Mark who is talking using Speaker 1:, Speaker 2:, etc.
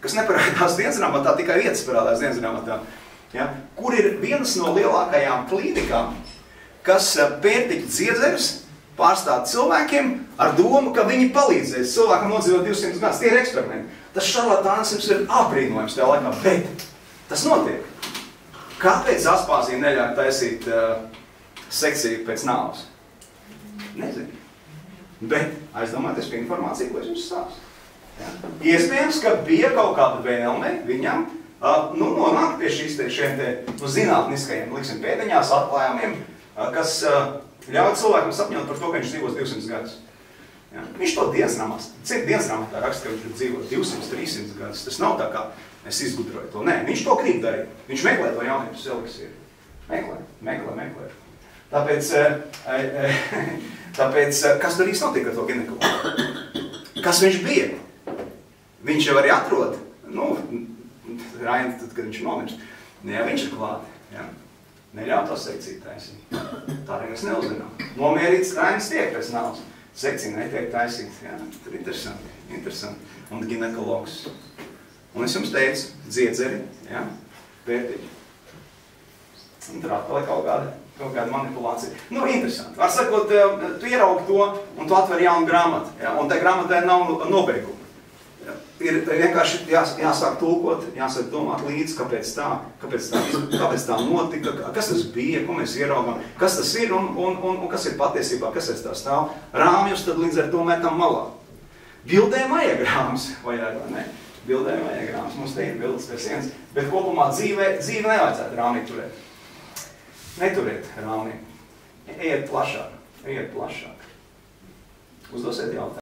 Speaker 1: kas neparādās dienasgrāmatā, tikai vietas parādās dienasgrāmatā, ja, kur ir vienas no lielākajām klīnikām, kas pērtiķu dziedzerus pārstāv cilvēkiem ar domu, ka viņi palīdzēs cilvēkam nodzīvot 200 gadus. Tie ir eksperimenti. Tas šarlatānisms ir aprīnojums tajā laikā, bet tas notiek. Kāpēc Aspāzija neļauj taisīt sekciju pēc nāves? Nezinu. Bet aizdomāties pie informāciju, ko es jums stāstu. Ja? Iespējams, ka bija kaut kāda vēlme viņam nonākt pie šiem zinātniskajiem, liksim, pēdiņās atklājumiem, kas ļauj cilvēkam sapņot par to, ka viņš dzīvos 200 gadus. Ja? Viņš to dienasgrāmatā raksta, ka viņš ir dzīvot 200-300 gadus. Tas nav tā kā es izgudroju to. Nē, viņš to grib darīt. Viņš meklē to jaunības eliksīru. Meklē. Tāpēc, kas tur īsti notiek ar to ginekologu? Kas viņš bija? Viņš jau arī atrod, Raini, tad, kad viņš nomirst. Jā, viņš ir klāt. Ja? Neļauj to sekciju taisīt. Tā arī mēs neuzzinām. Nomierīts Rainis tiek pēc nāves. Sekcija netiek taisīt. Ja? Tur interesanti. Un ginekologs. Un es jums teicu, dziedzeri, ja? Pērtiķi. Un tur atpaliek kaut kāda manipulācija. Interesanti. Var sakot, tu ieraugi to un tu atver jaunu grāmatu. Ja? Un tai grāmatai nav nobeiguma. Ir vienkārši jāsāk tulkot, jāsāk domāt līdzi, kāpēc tā notika, kas tas bija, ko mēs ieraugām, kas tas ir un kas ir patiesībā, kas aiz tā stāv. Rāmjus tad līdz ar to metam malā. Bildēm vajag rāms, vai ne? Bildēm vajag rāms, mums te ir bildes pēc sienas, bet kopumā dzīve nevajadzētu rāmī turēt. Neturiet rāmī. Ejiet plašāk. Uzdosiet jautājumu.